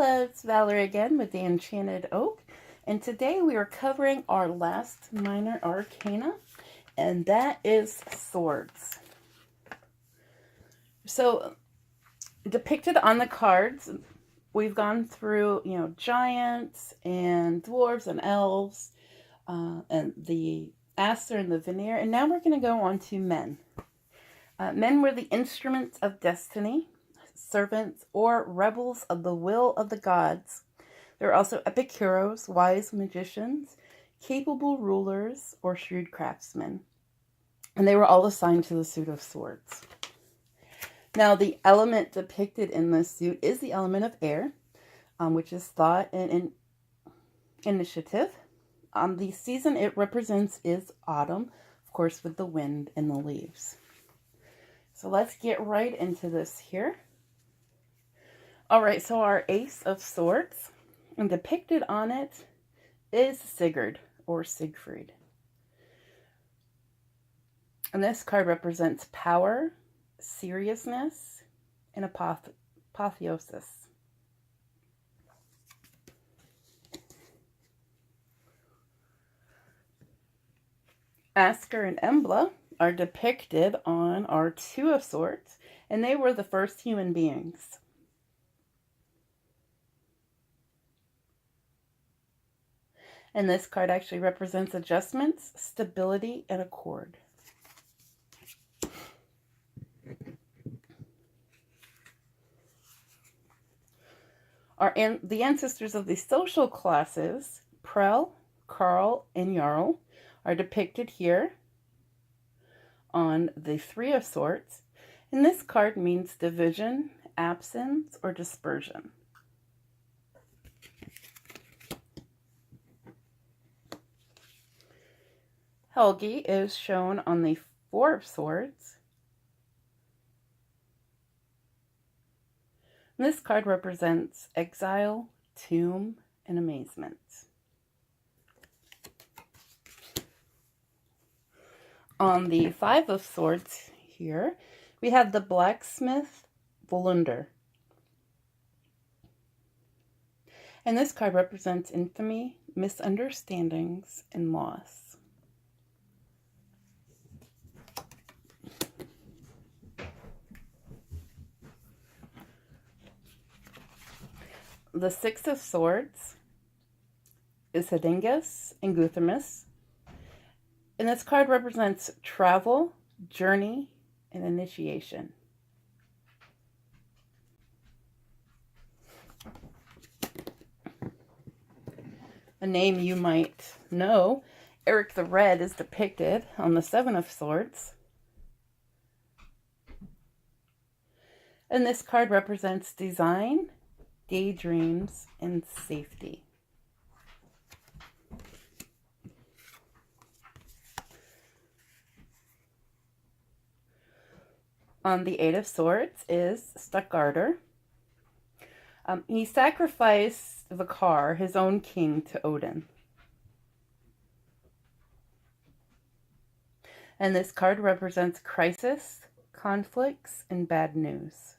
Hello, it's Valerie again with the Enchanted Oak, and today we are covering our last Minor Arcana, and that is Swords. So, depicted on the cards, we've gone through, giants and dwarves and elves, and the Aster and the Veneer, and now we're going to go on to men. Men were the instruments of destiny, servants, or rebels of the will of the gods. There are also epic heroes, wise magicians, capable rulers, or shrewd craftsmen. And they were all assigned to the suit of swords. Now, the element depicted in this suit is the element of air, which is thought and initiative. The season it represents is autumn, of course, with the wind and the leaves. So let's get right into this here. All right, so our Ace of Swords, and depicted on it is Sigurd, or Siegfried. And this card represents power, seriousness, and apotheosis. Asker and Embla are depicted on our Two of Swords, and they were the first human beings. And this card actually represents adjustments, stability, and accord. The ancestors of the social classes, Prel, Carl, and Jarl, are depicted here on the Three of Swords. And this card means division, absence, or dispersion. Helgi is shown on the Four of Swords. And this card represents exile, tomb, and amazement. On the Five of Swords here, we have the blacksmith Volunder. And this card represents infamy, misunderstandings, and loss. The Six of Swords is Hedingus and Guthormus. And this card represents travel, journey, and initiation. A name you might know, Eric the Red, is depicted on the Seven of Swords. And this card represents design, daydreams, and safety. On the Eight of Swords is Stuttgarter. He sacrificed Vakar, his own king, to Odin. And this card represents crisis, conflicts, and bad news.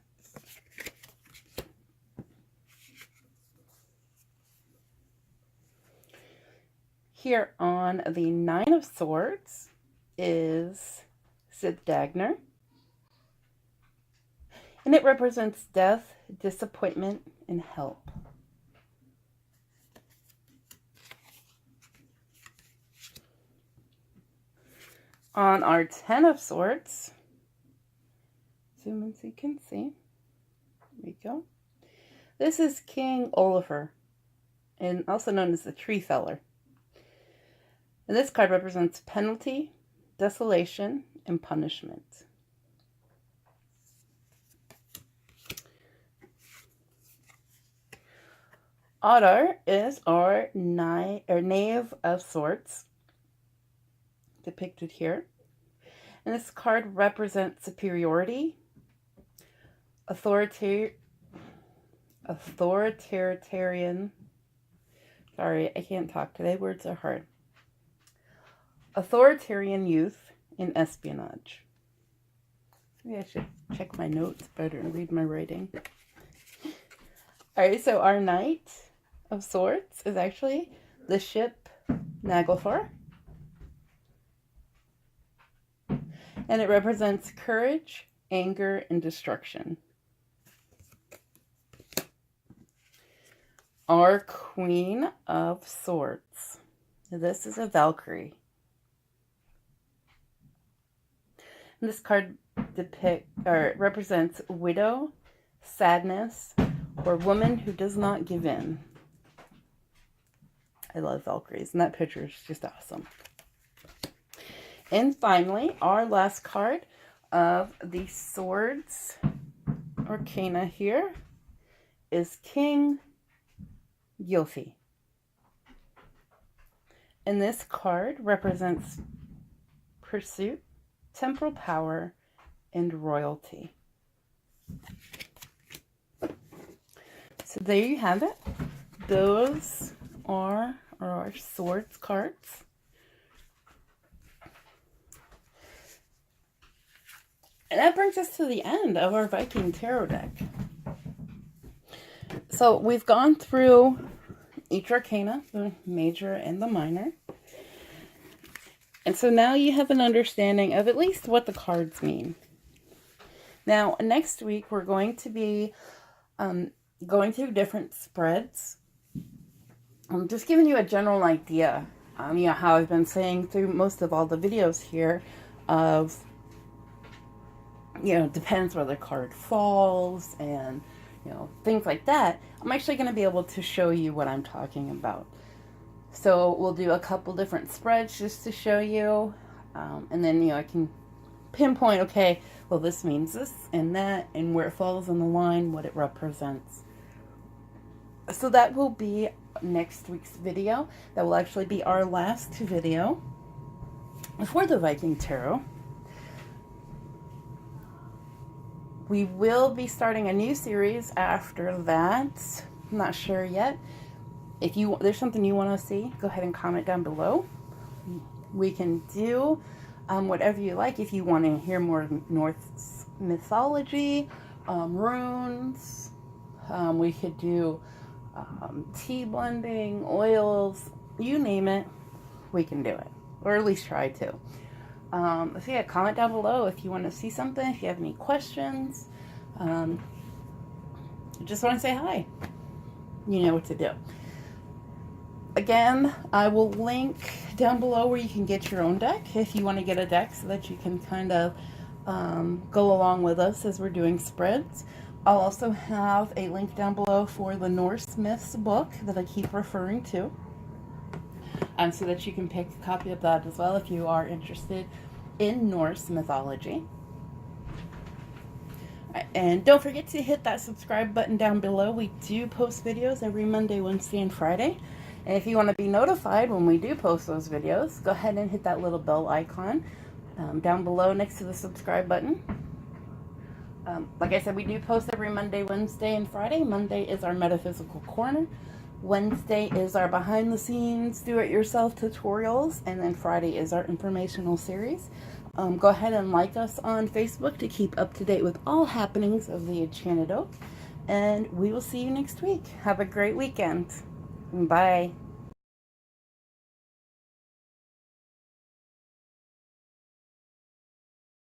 Here on the Nine of Swords is Sid Dagner. And it represents death, disappointment, and help. On our Ten of Swords, zoom in so you can see. There we go. This is King Olafur, and also known as the Tree Feller. And this card represents penalty, desolation, and punishment. Ottar is our Knave of Swords, depicted here. And this card represents superiority, authoritarian, sorry, I can't talk today, words are hard. Authoritarian youth, and espionage. Maybe I should check my notes better and read my writing. Alright, so our Knight of Swords is actually the ship Naglfar. And it represents courage, anger, and destruction. Our Queen of Swords. This is a Valkyrie. And this card represents widow, sadness, or woman who does not give in. I love Valkyries, and that picture is just awesome. And finally, our last card of the Swords Arcana here is King Yofi. And this card represents pursuit, temporal power, and royalty. So there you have it. Those are our Swords cards. And that brings us to the end of our Viking Tarot deck. So we've gone through each arcana, the major and the minor. And so now you have an understanding of at least what the cards mean. Now, next week we're going to be going through different spreads. I'm just giving you a general idea, you know, how I've been saying through most of all the videos here of, you know, depends where the card falls and, you know, things like that. I'm actually going to be able to show you what I'm talking about. So we'll do a couple different spreads just to show you. And then, you know, I can pinpoint, okay, well, this means this and that, and where it falls on the line, what it represents. So that will be next week's video. That will actually be our last video for the Viking Tarot. We will be starting a new series after that. I'm not sure yet. If there's something you want to see, go ahead and comment down below. We can do whatever you like. If you want to hear more Norse mythology, runes, we could do tea blending, oils, you name it, we can do it. Or at least try to. So yeah, comment down below if you want to see something, if you have any questions. Just want to say hi. You know what to do. Again, I will link down below where you can get your own deck if you want to get a deck so that you can kind of go along with us as we're doing spreads. I'll also have a link down below for the Norse Myths book that I keep referring to. So that you can pick a copy of that as well if you are interested in Norse mythology. And don't forget to hit that subscribe button down below. We do post videos every Monday, Wednesday, and Friday. And if you want to be notified when we do post those videos, go ahead and hit that little bell icon down below next to the subscribe button. Like I said, we do post every Monday, Wednesday, and Friday. Monday is our Metaphysical Corner. Wednesday is our behind the scenes do-it-yourself tutorials. And then Friday is our informational series. Go ahead and like us on Facebook to keep up to date with all happenings of the Enchanted Oak. And we will see you next week. Have a great weekend. Bye.